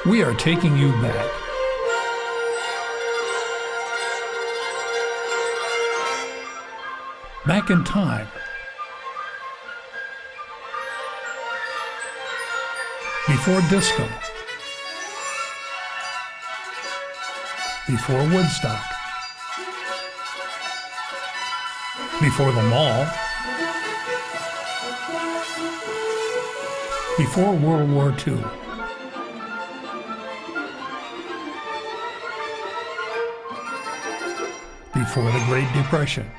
We are taking you back. Back in time. Before disco. Before Woodstock. Before the mall. Before World War II. Before the Great Depression.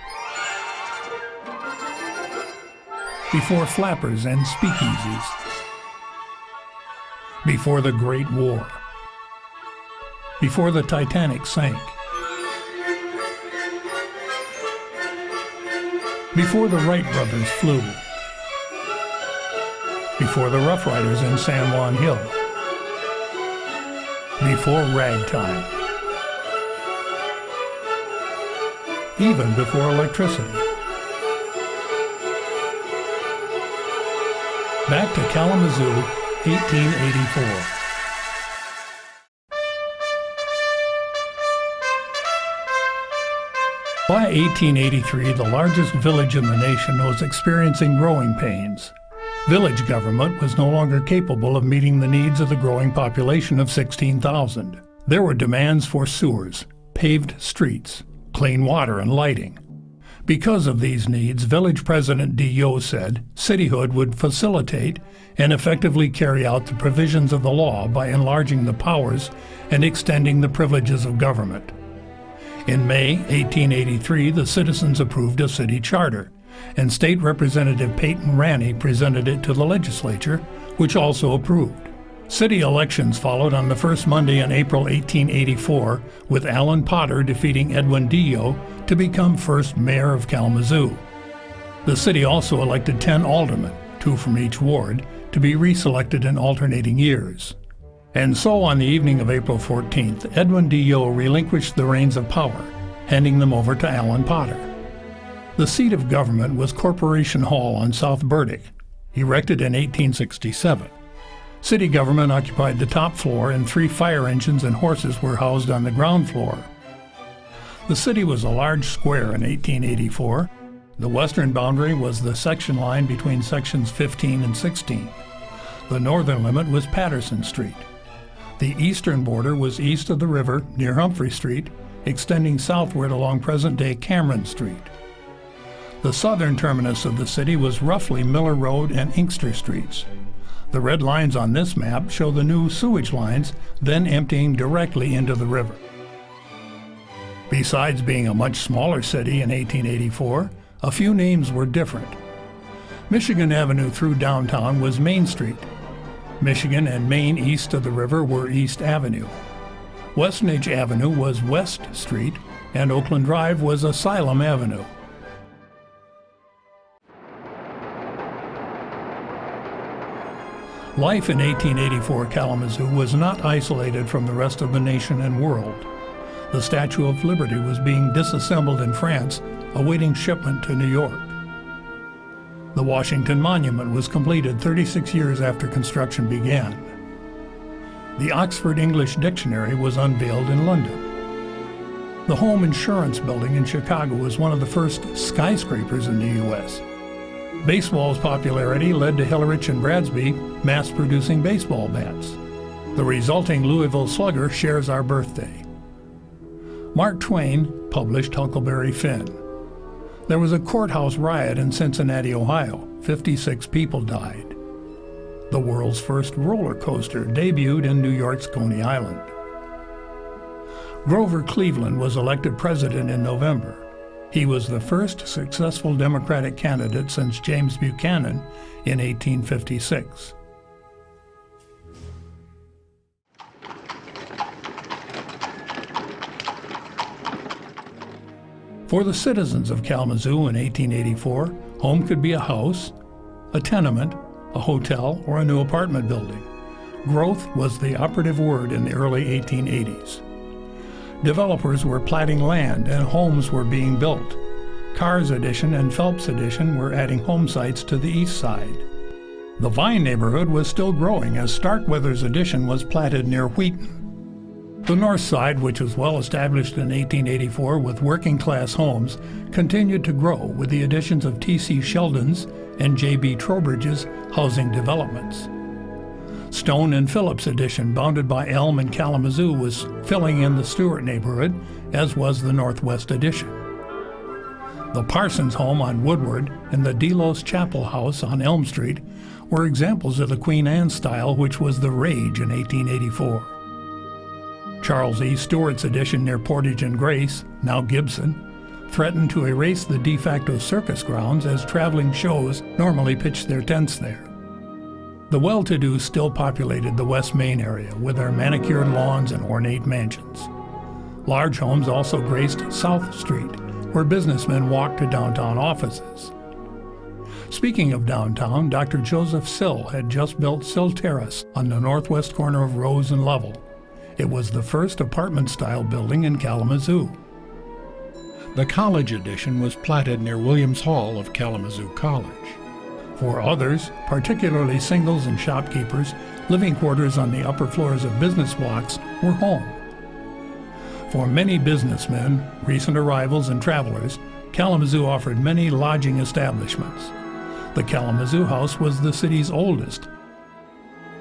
Before flappers and speakeasies. Before the Great War. Before the Titanic sank. Before the Wright brothers flew. Before the Rough Riders in San Juan Hill. Before ragtime. Even before electricity. Back to Kalamazoo, 1884. By 1883, the largest village in the nation was experiencing growing pains. Village government was no longer capable of meeting the needs of the growing population of 16,000. There were demands for sewers, paved streets, clean water, and lighting. Because of these needs, Village President D. Yo said cityhood would facilitate and effectively carry out the provisions of the law by enlarging the powers and extending the privileges of government. In May 1883, the citizens approved a city charter, and State Representative Peyton Ranney presented it to the legislature, which also approved. City elections followed on the first Monday in April 1884, with Alan Potter defeating Edwin D. Yo to become first mayor of Kalamazoo. The city also elected 10 aldermen, 2 from each ward, to be reselected in alternating years. And so on the evening of April 14th, Edwin D. Yo relinquished the reins of power, handing them over to Alan Potter. The seat of government was Corporation Hall on South Burdick, erected in 1867. City government occupied the top floor, and 3 fire engines and horses were housed on the ground floor. The city was a large square in 1884. The western boundary was the section line between sections 15 and 16. The northern limit was Patterson Street. The eastern border was east of the river near Humphrey Street, extending southward along present-day Cameron Street. The southern terminus of the city was roughly Miller Road and Inkster Streets. The red lines on this map show the new sewage lines, then emptying directly into the river. Besides being a much smaller city in 1884, a few names were different. Michigan Avenue through downtown was Main Street. Michigan and Main east of the river were East Avenue. Westnedge Avenue was West Street, and Oakland Drive was Asylum Avenue. Life in 1884 Kalamazoo was not isolated from the rest of the nation and world. The Statue of Liberty was being disassembled in France, awaiting shipment to New York. The Washington Monument was completed 36 years after construction began. The Oxford English Dictionary was unveiled in London. The Home Insurance Building in Chicago was one of the first skyscrapers in the U.S. Baseball's popularity led to Hillerich and Bradsby mass-producing baseball bats. The resulting Louisville Slugger shares our birthday. Mark Twain published Huckleberry Finn. There was a courthouse riot in Cincinnati, Ohio. 56 people died. The world's first roller coaster debuted in New York's Coney Island. Grover Cleveland was elected president in November. He was the first successful Democratic candidate since James Buchanan in 1856. For the citizens of Kalamazoo in 1884, home could be a house, a tenement, a hotel, or a new apartment building. Growth was the operative word in the early 1880s. Developers were platting land and homes were being built. Carr's Addition and Phelps Addition were adding home sites to the east side. The Vine neighborhood was still growing as Starkweather's addition was platted near Wheaton. The north side, which was well established in 1884 with working-class homes, continued to grow with the additions of T.C. Sheldon's and J.B. Trowbridge's housing developments. Stone and Phillips addition, bounded by Elm and Kalamazoo, was filling in the Stewart neighborhood, as was the Northwest addition. The Parsons home on Woodward and the Delos Chapel House on Elm Street were examples of the Queen Anne style, which was the rage in 1884. Charles E. Stewart's addition near Portage and Grace, now Gibson, threatened to erase the de facto circus grounds as traveling shows normally pitched their tents there. The well-to-do still populated the West Main area with their manicured lawns and ornate mansions. Large homes also graced South Street, where businessmen walked to downtown offices. Speaking of downtown, Dr. Joseph Sill had just built Sill Terrace on the northwest corner of Rose and Lovell. It was the first apartment-style building in Kalamazoo. The college addition was platted near Williams Hall of Kalamazoo College. For others, particularly singles and shopkeepers, living quarters on the upper floors of business blocks were home. For many businessmen, recent arrivals, and travelers, Kalamazoo offered many lodging establishments. The Kalamazoo House was the city's oldest.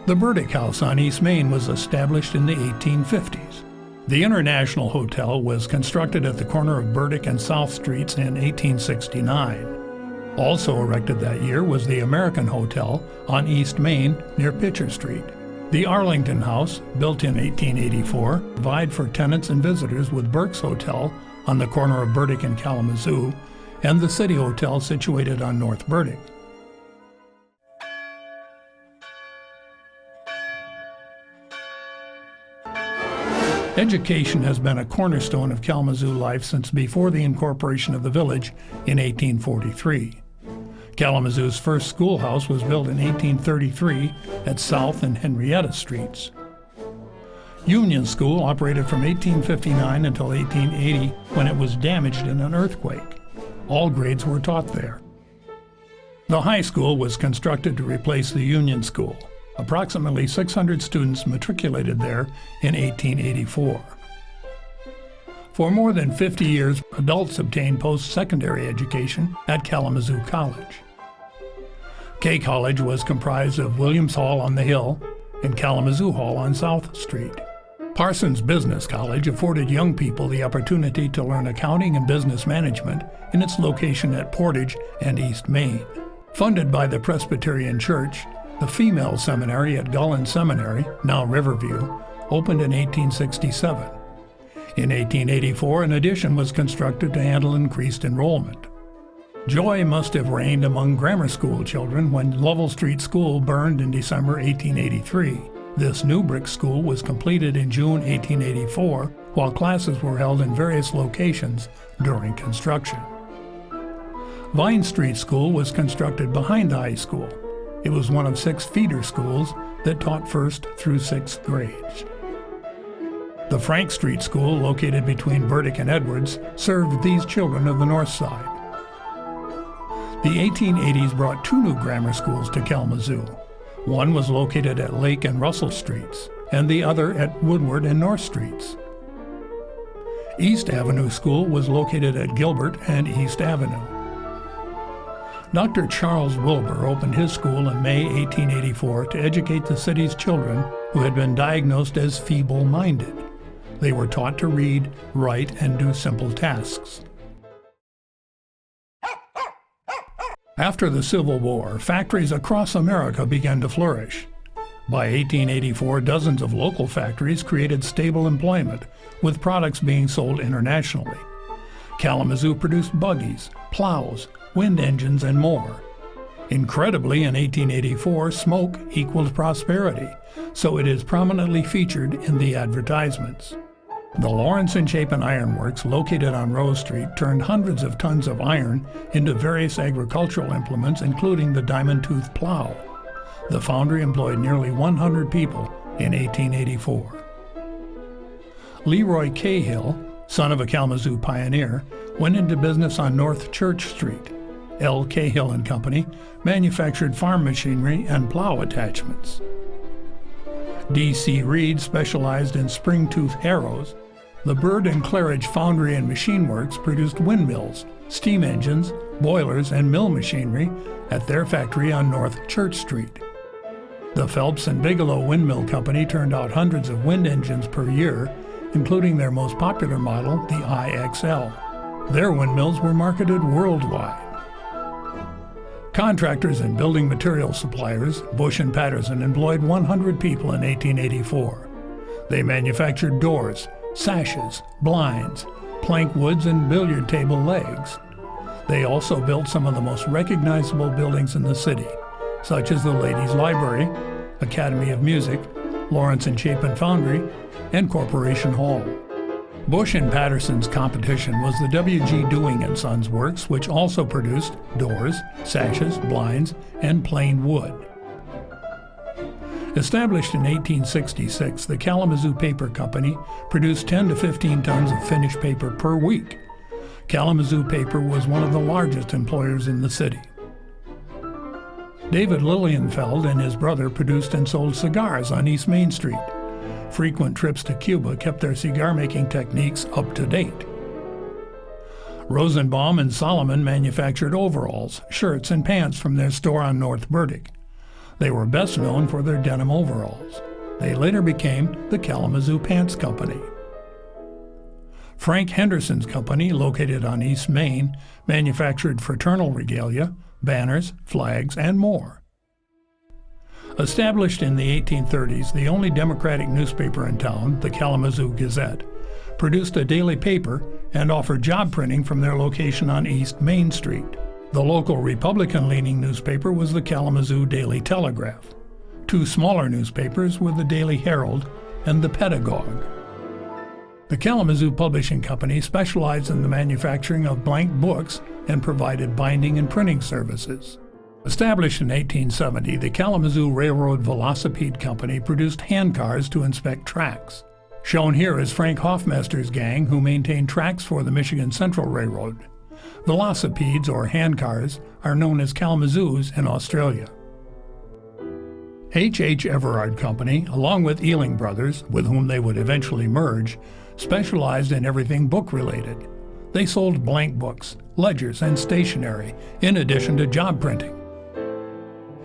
The Burdick House on East Main was established in the 1850s. The International Hotel was constructed at the corner of Burdick and South Streets in 1869. Also erected that year was the American Hotel on East Main near Pitcher Street. The Arlington House, built in 1884, provided for tenants and visitors with Burke's Hotel on the corner of Burdick and Kalamazoo, and the City Hotel situated on North Burdick. Education has been a cornerstone of Kalamazoo life since before the incorporation of the village in 1843. Kalamazoo's first schoolhouse was built in 1833 at South and Henrietta Streets. Union School operated from 1859 until 1880 when it was damaged in an earthquake. All grades were taught there. The high school was constructed to replace the Union School. Approximately 600 students matriculated there in 1884. For more than 50 years, adults obtained post-secondary education at Kalamazoo College. K College was comprised of Williams Hall on the Hill and Kalamazoo Hall on South Street. Parsons Business College afforded young people the opportunity to learn accounting and business management in its location at Portage and East Main. Funded by the Presbyterian Church, the female seminary at Gullen Seminary, now Riverview, opened in 1867. In 1884, an addition was constructed to handle increased enrollment. Joy must have reigned among grammar school children when Lovell Street School burned in December 1883. This new brick school was completed in June 1884, while classes were held in various locations during construction. Vine Street School was constructed behind the high school. It was one of 6 feeder schools that taught 1st through 6th grades. The Frank Street School, located between Burdick and Edwards, served these children of the north side. The 1880s brought 2 new grammar schools to Kalamazoo. One was located at Lake and Russell Streets, and the other at Woodward and North Streets. East Avenue School was located at Gilbert and East Avenue. Dr. Charles Wilbur opened his school in May 1884 to educate the city's children who had been diagnosed as feeble-minded. They were taught to read, write, and do simple tasks. After the Civil War, factories across America began to flourish. By 1884, dozens of local factories created stable employment, with products being sold internationally. Kalamazoo produced buggies, plows, wind engines, and more. Incredibly, in 1884, smoke equaled prosperity, so it is prominently featured in the advertisements. The Lawrence and Chapin Iron Works, located on Rose Street, turned hundreds of tons of iron into various agricultural implements, including the diamond-tooth plow. The foundry employed nearly 100 people in 1884. Leroy Cahill, son of a Kalamazoo pioneer, went into business on North Church Street. L. Cahill and Company manufactured farm machinery and plow attachments. D.C. Reed specialized in spring-tooth harrows. The Bird and Claridge Foundry and Machine Works produced windmills, steam engines, boilers, and mill machinery at their factory on North Church Street. The Phelps and Bigelow Windmill Company turned out hundreds of wind engines per year, including their most popular model, the IXL. Their windmills were marketed worldwide. Contractors and building material suppliers, Bush and Patterson employed 100 people in 1884. They manufactured doors, sashes, blinds, plank woods, and billiard table legs. They also built some of the most recognizable buildings in the city, such as the Ladies' Library, Academy of Music, Lawrence and Chapin Foundry, and Corporation Hall. Bush and Patterson's competition was the W.G. Dewing and Sons Works, which also produced doors, sashes, blinds, and plain wood. Established in 1866, the Kalamazoo Paper Company produced 10 to 15 tons of finished paper per week. Kalamazoo Paper was one of the largest employers in the city. David Lilienfeld and his brother produced and sold cigars on East Main Street. Frequent trips to Cuba kept their cigar-making techniques up to date. Rosenbaum and Solomon manufactured overalls, shirts, and pants from their store on North Burdick. They were best known for their denim overalls. They later became the Kalamazoo Pants Company. Frank Henderson's company, located on East Main, manufactured fraternal regalia, banners, flags, and more. Established in the 1830s, the only Democratic newspaper in town, the Kalamazoo Gazette, produced a daily paper and offered job printing from their location on East Main Street. The local Republican-leaning newspaper was the Kalamazoo Daily Telegraph. Two smaller newspapers were the Daily Herald and the Pedagogue. The Kalamazoo Publishing Company specialized in the manufacturing of blank books and provided binding and printing services. Established in 1870, the Kalamazoo Railroad Velocipede Company produced handcars to inspect tracks. Shown here is Frank Hoffmester's gang, who maintained tracks for the Michigan Central Railroad. Velocipedes, or handcars, are known as Kalamazoos in Australia. H. Everard Company, along with Ealing Brothers, with whom they would eventually merge, specialized in everything book-related. They sold blank books, ledgers, and stationery, in addition to job printing.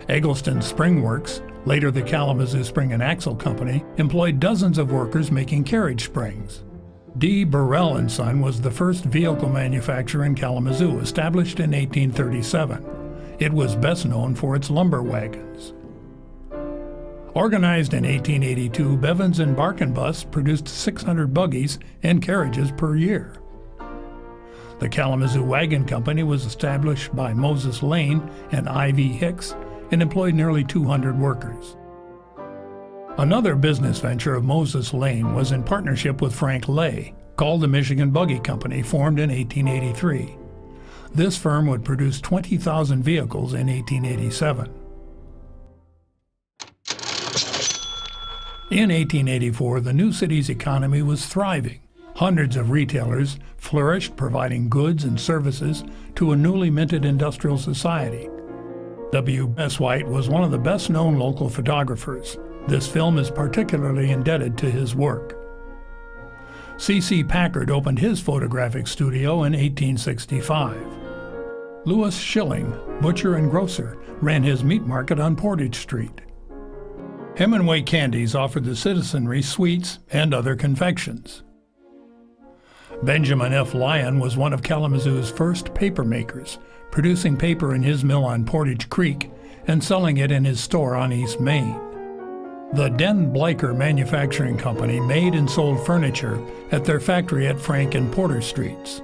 Eggleston Spring Works, later the Kalamazoo Spring and Axle Company, employed dozens of workers making carriage springs. D. Burrell and Son was the first vehicle manufacturer in Kalamazoo, established in 1837. It was best known for its lumber wagons. Organized in 1882, Bevins and Barkenbus produced 600 buggies and carriages per year. The Kalamazoo Wagon Company was established by Moses Lane and I.V. Hicks and employed nearly 200 workers. Another business venture of Moses Lane was in partnership with Frank Lay, called the Michigan Buggy Company, formed in 1883. This firm would produce 20,000 vehicles in 1887. In 1884, the new city's economy was thriving. Hundreds of retailers flourished, providing goods and services to a newly minted industrial society. W.S. White was one of the best-known local photographers. This film is particularly indebted to his work. C.C. Packard opened his photographic studio in 1865. Louis Schilling, butcher and grocer, ran his meat market on Portage Street. Hemingway Candies offered the citizenry sweets and other confections. Benjamin F. Lyon was one of Kalamazoo's first paper makers, producing paper in his mill on Portage Creek and selling it in his store on East Main. The Den Bleicher Manufacturing Company made and sold furniture at their factory at Frank and Porter Streets.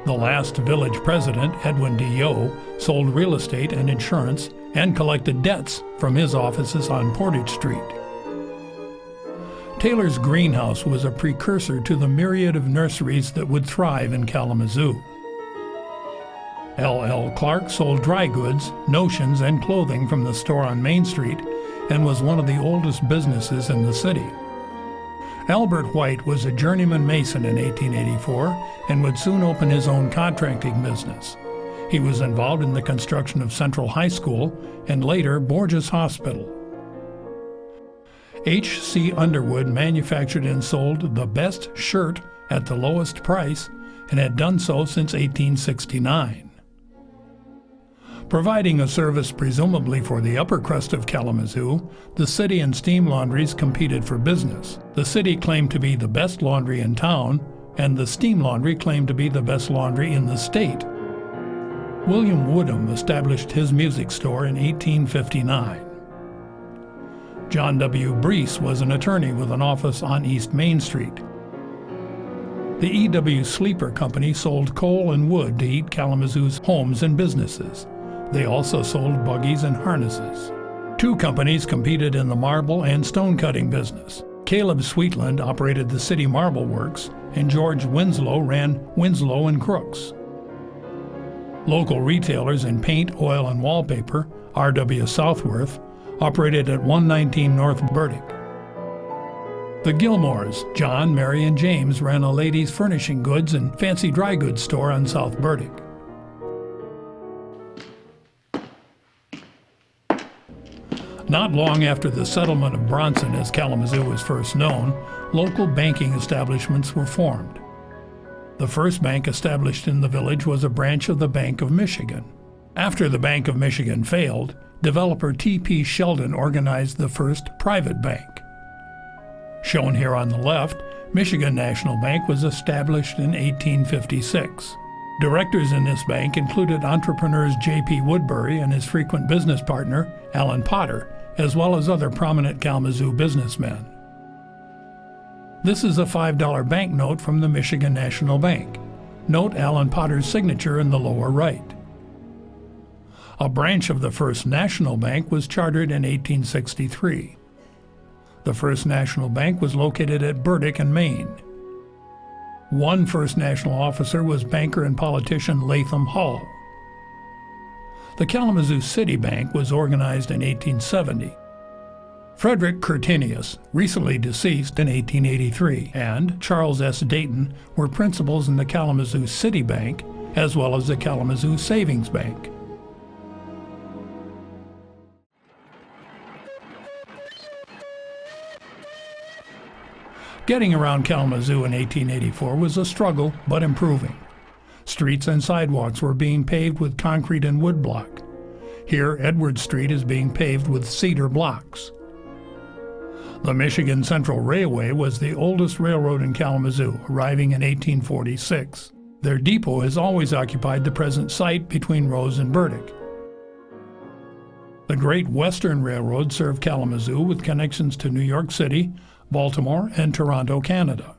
The last village president, Edwin D. Yo, sold real estate and insurance and collected debts from his offices on Portage Street. Taylor's Greenhouse was a precursor to the myriad of nurseries that would thrive in Kalamazoo. L. Clark sold dry goods, notions, and clothing from the store on Main Street and was one of the oldest businesses in the city. Albert White was a journeyman mason in 1884 and would soon open his own contracting business. He was involved in the construction of Central High School and later Borges Hospital. H.C. Underwood manufactured and sold the best shirt at the lowest price and had done so since 1869. Providing a service presumably for the upper crust of Kalamazoo, the city and steam laundries competed for business. The city claimed to be the best laundry in town, and the steam laundry claimed to be the best laundry in the state. William Woodham established his music store in 1859. John W. Breese was an attorney with an office on East Main Street. The E.W. Sleeper Company sold coal and wood to heat Kalamazoo's homes and businesses. They also sold buggies and harnesses. Two companies competed in the marble and stone cutting business. Caleb Sweetland operated the City Marble Works, and George Winslow ran Winslow and Crooks. Local retailers in paint, oil, and wallpaper, R.W. Southworth, operated at 119 North Burdick. The Gilmores, John, Mary, and James, ran a ladies' furnishing goods and fancy dry goods store on South Burdick. Not long after the settlement of Bronson, as Kalamazoo was first known, local banking establishments were formed. The first bank established in the village was a branch of the Bank of Michigan. After the Bank of Michigan failed, developer T.P. Sheldon organized the first private bank. Shown here on the left, Michigan National Bank was established in 1856. Directors in this bank included entrepreneurs J.P. Woodbury and his frequent business partner, Alan Potter, as well as other prominent Kalamazoo businessmen. This is a $5 banknote from the Michigan National Bank. Note Alan Potter's signature in the lower right. A branch of the First National Bank was chartered in 1863. The First National Bank was located at Burdick in Maine. One First National officer was banker and politician Latham Hull. The Kalamazoo City Bank was organized in 1870. Frederick Curtinius, recently deceased in 1883, and Charles S. Dayton were principals in the Kalamazoo City Bank, as well as the Kalamazoo Savings Bank. Getting around Kalamazoo in 1884 was a struggle, but improving. Streets and sidewalks were being paved with concrete and wood block. Here, Edward Street is being paved with cedar blocks. The Michigan Central Railway was the oldest railroad in Kalamazoo, arriving in 1846. Their depot has always occupied the present site between Rose and Burdick. The Great Western Railroad served Kalamazoo with connections to New York City, Baltimore, and Toronto, Canada.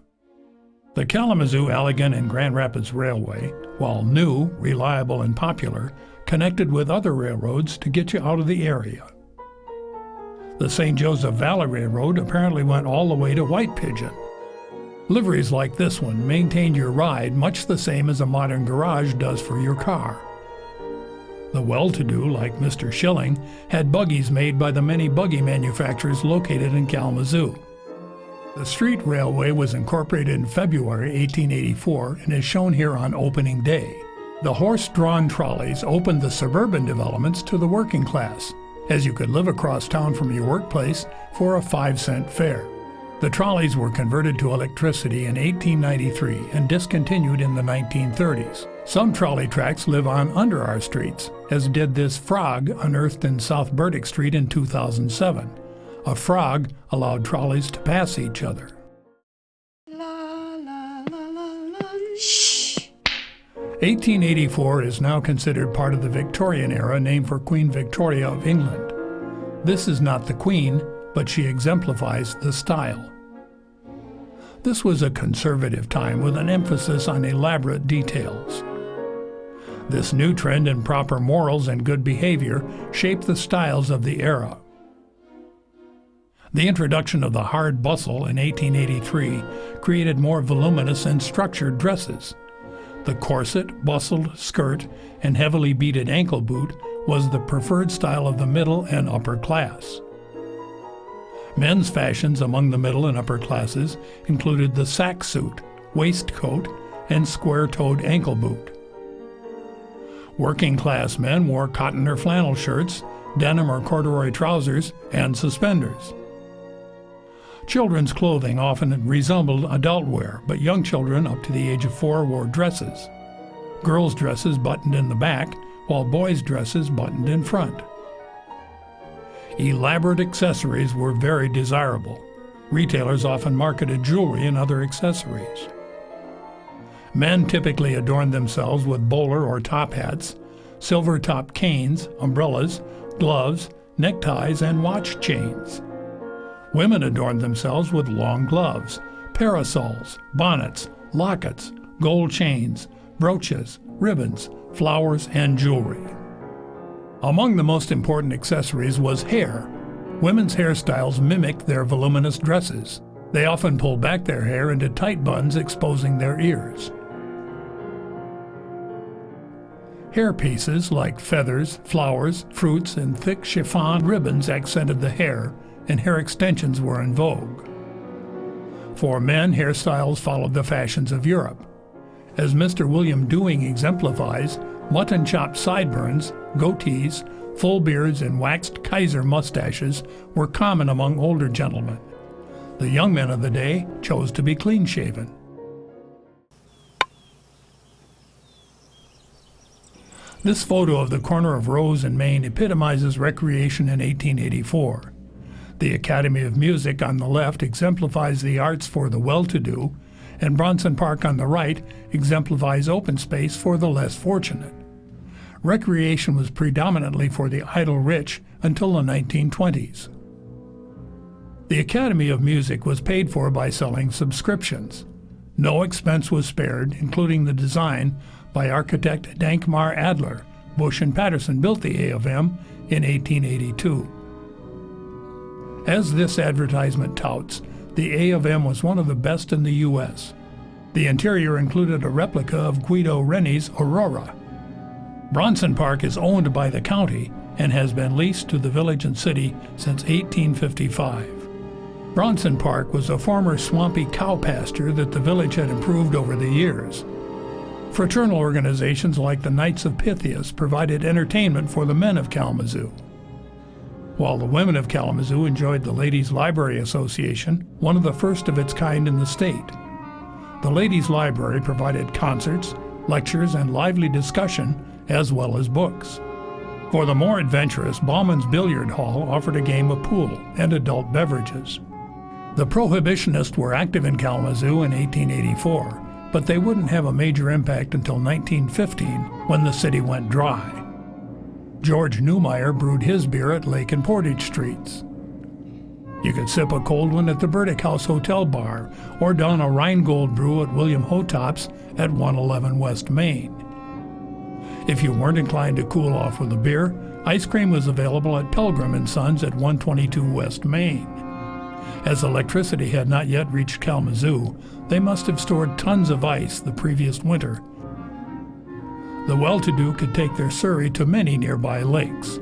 The Kalamazoo, Allegan, and Grand Rapids Railway, while new, reliable, and popular, connected with other railroads to get you out of the area. The St. Joseph Valley Railroad apparently went all the way to White Pigeon. Liveries like this one maintained your ride much the same as a modern garage does for your car. The well-to-do, like Mr. Schilling, had buggies made by the many buggy manufacturers located in Kalamazoo. The street railway was incorporated in February 1884 and is shown here on opening day. The horse-drawn trolleys opened the suburban developments to the working class, as you could live across town from your workplace for a 5-cent fare. The trolleys were converted to electricity in 1893 and discontinued in the 1930s. Some trolley tracks live on under our streets, as did this frog unearthed in South Burdick Street in 2007. A frog allowed trolleys to pass each other. La, la, la, la, la. Shh. 1884 is now considered part of the Victorian era, named for Queen Victoria of England. This is not the Queen, but she exemplifies the style. This was a conservative time with an emphasis on elaborate details. This new trend in proper morals and good behavior shaped the styles of the era. The introduction of the hard bustle in 1883 created more voluminous and structured dresses. The corset, bustled skirt, and heavily beaded ankle boot was the preferred style of the middle and upper class. Men's fashions among the middle and upper classes included the sack suit, waistcoat, and square-toed ankle boot. Working-class men wore cotton or flannel shirts, denim or corduroy trousers, and suspenders. Children's clothing often resembled adult wear, but young children up to the age of 4 wore dresses. Girls' dresses buttoned in the back, while boys' dresses buttoned in front. Elaborate accessories were very desirable. Retailers often marketed jewelry and other accessories. Men typically adorned themselves with bowler or top hats, silver-topped canes, umbrellas, gloves, neckties, and watch chains. Women adorned themselves with long gloves, parasols, bonnets, lockets, gold chains, brooches, ribbons, flowers, and jewelry. Among the most important accessories was hair. Women's hairstyles mimicked their voluminous dresses. They often pulled back their hair into tight buns, exposing their ears. Hair pieces like feathers, flowers, fruits, and thick chiffon ribbons accented the hair, and hair extensions were in vogue. For men, hairstyles followed the fashions of Europe. As Mr. William Dewing exemplifies, mutton-chopped sideburns, goatees, full beards, and waxed Kaiser mustaches were common among older gentlemen. The young men of the day chose to be clean-shaven. This photo of the corner of Rose and Main epitomizes recreation in 1884. The Academy of Music on the left exemplifies the arts for the well-to-do, and Bronson Park on the right exemplifies open space for the less fortunate. Recreation was predominantly for the idle rich until the 1920s. The Academy of Music was paid for by selling subscriptions. No expense was spared, including the design by architect Dankmar Adler. Bush and Patterson built the A of M in 1882. As this advertisement touts, the A of M was one of the best in the U.S. The interior included a replica of Guido Reni's Aurora. Bronson Park is owned by the county and has been leased to the village and city since 1855. Bronson Park was a former swampy cow pasture that the village had improved over the years. Fraternal organizations like the Knights of Pythias provided entertainment for the men of Kalamazoo, while the women of Kalamazoo enjoyed the Ladies' Library Association, one of the first of its kind in the state. The Ladies' Library provided concerts, lectures, and lively discussion, as well as books. For the more adventurous, Bauman's Billiard Hall offered a game of pool and adult beverages. The Prohibitionists were active in Kalamazoo in 1884, but they wouldn't have a major impact until 1915, when the city went dry. George Newmeyer brewed his beer at Lake and Portage Streets. You could sip a cold one at the Burdick House Hotel Bar, or down a Rheingold brew at William Hotop's at 111 West Main. If you weren't inclined to cool off with a beer, ice cream was available at Pilgrim & Sons at 122 West Main. As electricity had not yet reached Kalamazoo, they must have stored tons of ice the previous winter. The well-to-do could take their surrey to many nearby lakes.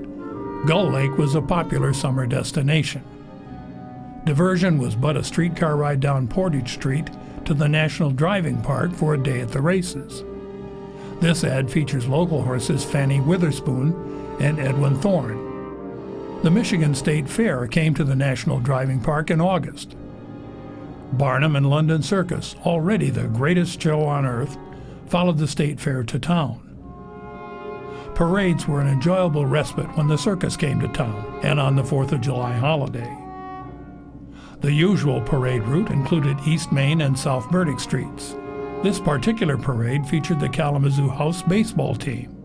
Gull Lake was a popular summer destination. Diversion was but a streetcar ride down Portage Street to the National Driving Park for a day at the races. This ad features local horses Fanny Witherspoon and Edwin Thorne. The Michigan State Fair came to the National Driving Park in August. Barnum and London Circus, already the greatest show on earth, followed the state fair to town. Parades were an enjoyable respite when the circus came to town and on the 4th of July holiday. The usual parade route included East Main and South Burdick Streets. This particular parade featured the Kalamazoo House baseball team.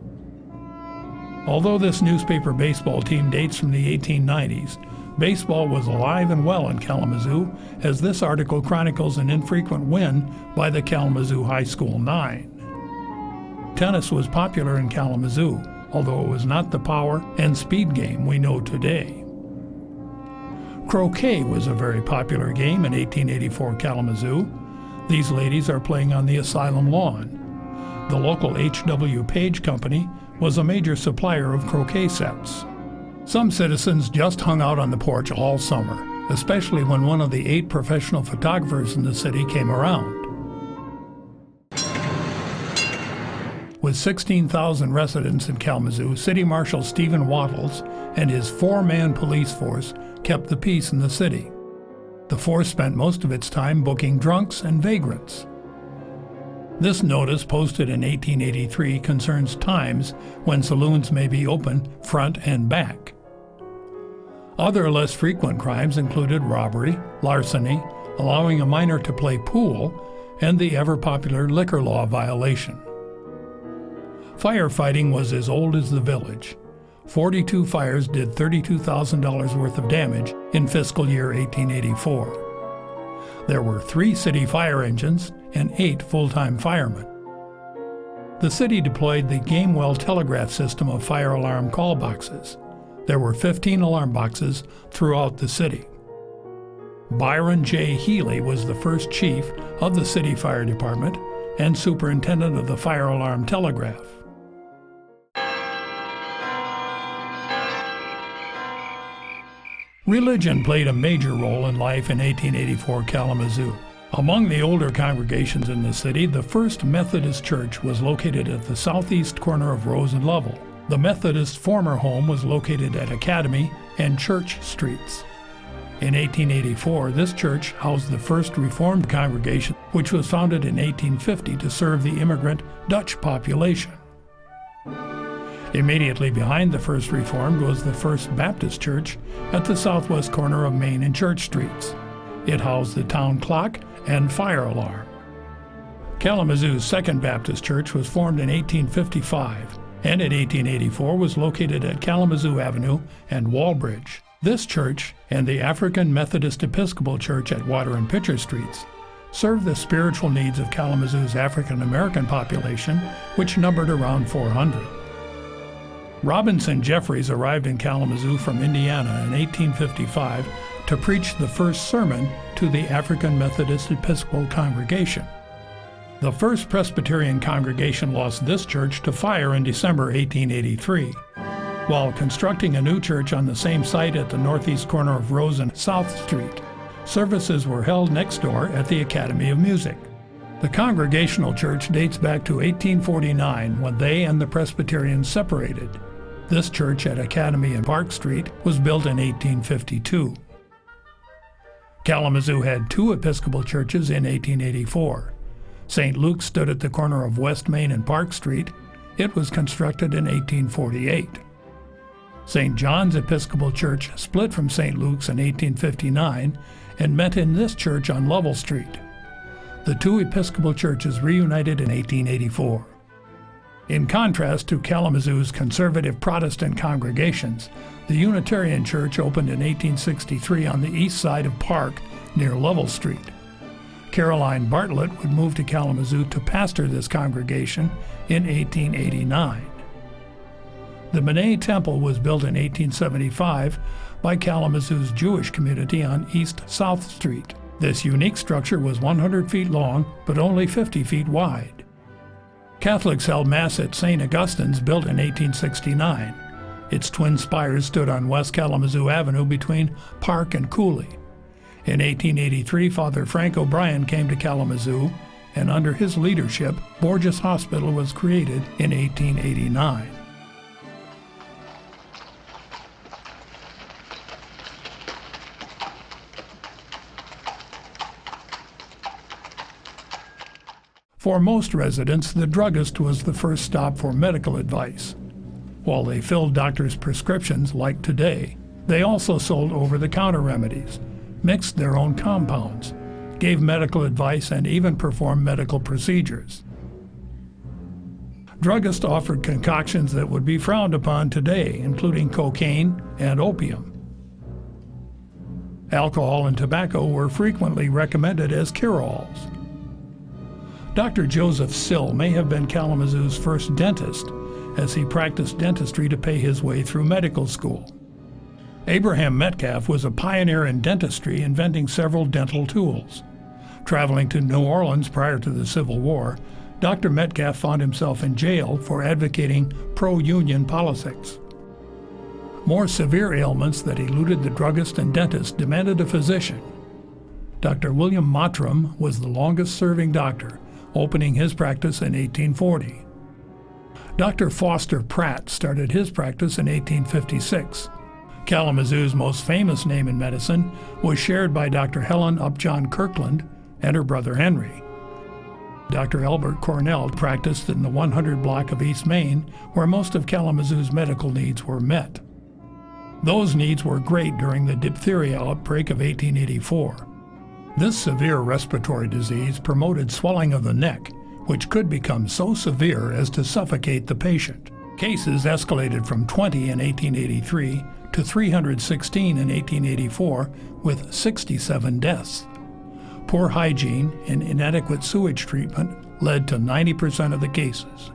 Although this newspaper baseball team dates from the 1890s, baseball was alive and well in Kalamazoo, as this article chronicles an infrequent win by the Kalamazoo High School Nine. Tennis was popular in Kalamazoo, although it was not the power and speed game we know today. Croquet was a very popular game in 1884 Kalamazoo. These ladies are playing on the Asylum lawn. The local H.W. Page Company was a major supplier of croquet sets. Some citizens just hung out on the porch all summer, especially when one of the 8 professional photographers in the city came around. With 16,000 residents in Kalamazoo, City Marshal Stephen Wattles and his four-man police force kept the peace in the city. The force spent most of its time booking drunks and vagrants. This notice, posted in 1883, concerns times when saloons may be open front and back. Other less frequent crimes included robbery, larceny, allowing a minor to play pool, and the ever-popular liquor law violation. Firefighting was as old as the village. 42 fires did $32,000 worth of damage in fiscal year 1884. There were 3 city fire engines and 8 full-time firemen. The city deployed the Gamewell telegraph system of fire alarm call boxes. There were 15 alarm boxes throughout the city. Byron J. Healy was the first chief of the city fire department and superintendent of the fire alarm telegraph. Religion played a major role in life in 1884 Kalamazoo. Among the older congregations in the city, the First Methodist Church was located at the southeast corner of Rose and Lovell. The Methodist former home was located at Academy and Church Streets. In 1884, this church housed the First Reformed congregation, which was founded in 1850 to serve the immigrant Dutch population. Immediately behind the First Reformed was the First Baptist Church at the southwest corner of Main and Church Streets. It housed the town clock and fire alarm. Kalamazoo's Second Baptist Church was formed in 1855 and in 1884 was located at Kalamazoo Avenue and Wallbridge. This church and the African Methodist Episcopal Church at Water and Pitcher Streets served the spiritual needs of Kalamazoo's African American population, which numbered around 400. Robinson Jeffries arrived in Kalamazoo from Indiana in 1855 to preach the first sermon to the African Methodist Episcopal congregation. The First Presbyterian congregation lost this church to fire in December 1883. While constructing a new church on the same site at the northeast corner of Rose and South Street, services were held next door at the Academy of Music. The Congregational Church dates back to 1849 when they and the Presbyterians separated. This church at Academy and Park Street was built in 1852. Kalamazoo had 2 Episcopal churches in 1884. St. Luke's stood at the corner of West Main and Park Street. It was constructed in 1848. St. John's Episcopal Church split from St. Luke's in 1859 and met in this church on Lovell Street. The 2 Episcopal churches reunited in 1884. In contrast to Kalamazoo's conservative Protestant congregations, the Unitarian Church opened in 1863 on the east side of Park near Lovell Street. Caroline Bartlett would move to Kalamazoo to pastor this congregation in 1889. The Monet Temple was built in 1875 by Kalamazoo's Jewish community on East South Street. This unique structure was 100 feet long but only 50 feet wide. Catholics held Mass at St. Augustine's, built in 1869. Its twin spires stood on West Kalamazoo Avenue between Park and Cooley. In 1883, Father Frank O'Brien came to Kalamazoo, and under his leadership, Borges Hospital was created in 1889. For most residents, the druggist was the first stop for medical advice. While they filled doctors' prescriptions like today, they also sold over-the-counter remedies, mixed their own compounds, gave medical advice, and even performed medical procedures. Druggists offered concoctions that would be frowned upon today, including cocaine and opium. Alcohol and tobacco were frequently recommended as cure-alls. Dr. Joseph Sill may have been Kalamazoo's first dentist, as he practiced dentistry to pay his way through medical school. Abraham Metcalf was a pioneer in dentistry, inventing several dental tools. Traveling to New Orleans prior to the Civil War, Dr. Metcalf found himself in jail for advocating pro-union politics. More severe ailments that eluded the druggist and dentist demanded a physician. Dr. William Mottram was the longest-serving doctor, opening his practice in 1840. Dr. Foster Pratt started his practice in 1856. Kalamazoo's most famous name in medicine was shared by Dr. Helen Upjohn Kirkland and her brother Henry. Dr. Albert Cornell practiced in the 100 block of East Main, where most of Kalamazoo's medical needs were met. Those needs were great during the diphtheria outbreak of 1884. This severe respiratory disease promoted swelling of the neck, which could become so severe as to suffocate the patient. Cases escalated from 20 in 1883 to 316 in 1884, with 67 deaths. Poor hygiene and inadequate sewage treatment led to 90% of the cases.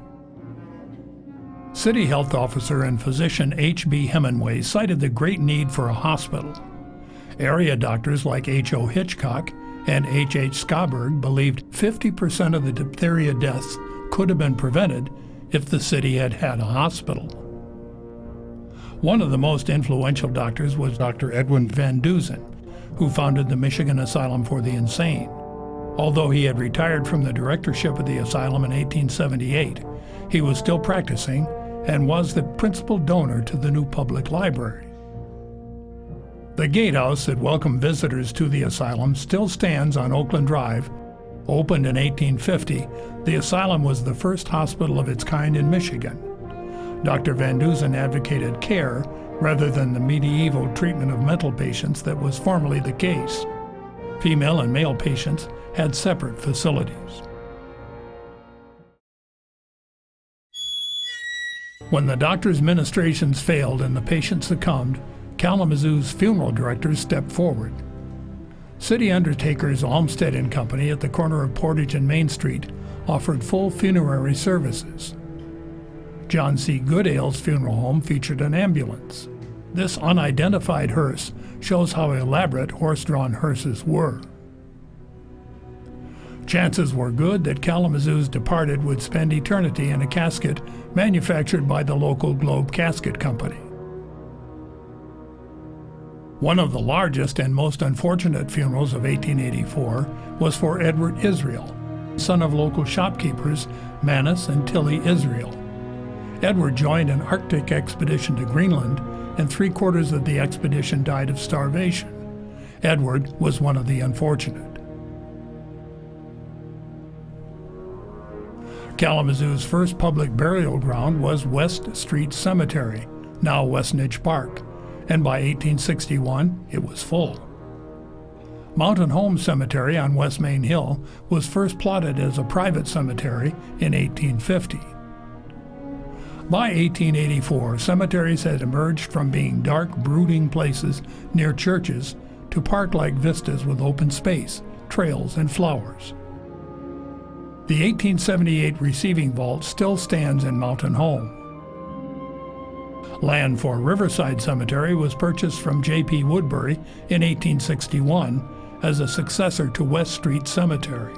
City Health Officer and physician H.B. Hemingway cited the great need for a hospital. Area doctors like H.O. Hitchcock and H.H. Schaberg believed 50% of the diphtheria deaths could have been prevented if the city had had a hospital. One of the most influential doctors was Dr. Edwin Van Dusen, who founded the Michigan Asylum for the Insane. Although he had retired from the directorship of the asylum in 1878, he was still practicing and was the principal donor to the new public library. The gatehouse that welcomed visitors to the asylum still stands on Oakland Drive. Opened in 1850, the asylum was the first hospital of its kind in Michigan. Dr. Van Dusen advocated care rather than the medieval treatment of mental patients that was formerly the case. Female and male patients had separate facilities. When the doctors' ministrations failed and the patient succumbed, Kalamazoo's funeral directors stepped forward. City undertakers Olmsted and Company at the corner of Portage and Main Street offered full funerary services. John C. Goodale's funeral home featured an ambulance. This unidentified hearse shows how elaborate horse-drawn hearses were. Chances were good that Kalamazoo's departed would spend eternity in a casket manufactured by the local Globe Casket Company. One of the largest and most unfortunate funerals of 1884 was for Edward Israel, son of local shopkeepers Manus and Tilly Israel. Edward joined an Arctic expedition to Greenland, and 3/4 of the expedition died of starvation. Edward was one of the unfortunate. Kalamazoo's first public burial ground was West Street Cemetery, now Westnedge Park, and by 1861 it was full. Mountain Home Cemetery on West Main Hill was first plotted as a private cemetery in 1850. By 1884, cemeteries had emerged from being dark, brooding places near churches to park-like vistas with open space, trails, and flowers. The 1878 receiving vault still stands in Mountain Home. Land for Riverside Cemetery was purchased from J.P. Woodbury in 1861 as a successor to West Street Cemetery.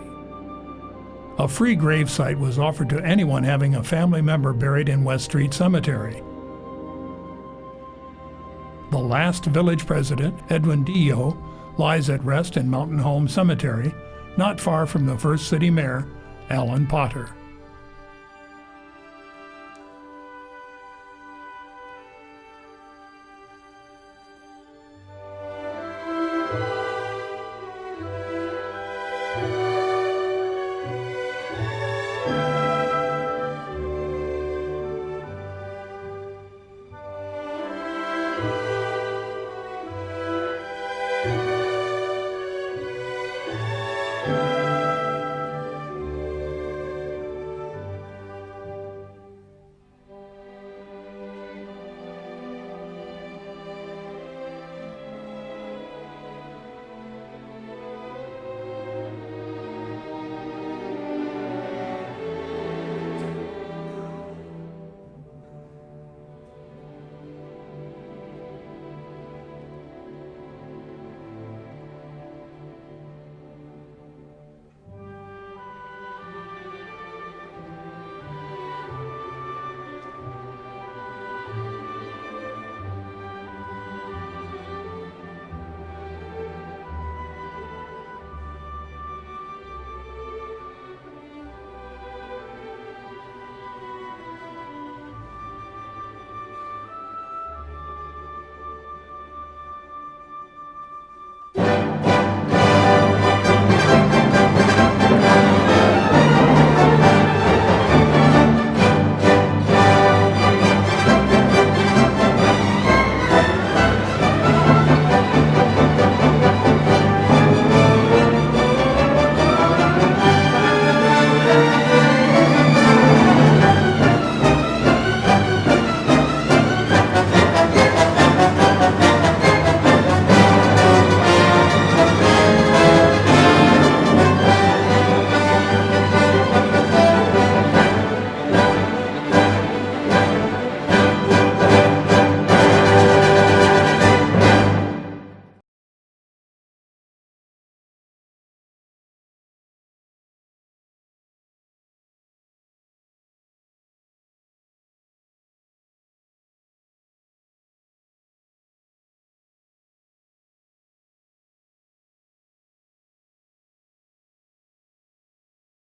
A free gravesite was offered to anyone having a family member buried in West Street Cemetery. The last village president, Edwin D. Yo, lies at rest in Mountain Home Cemetery, not far from the first city mayor, Alan Potter.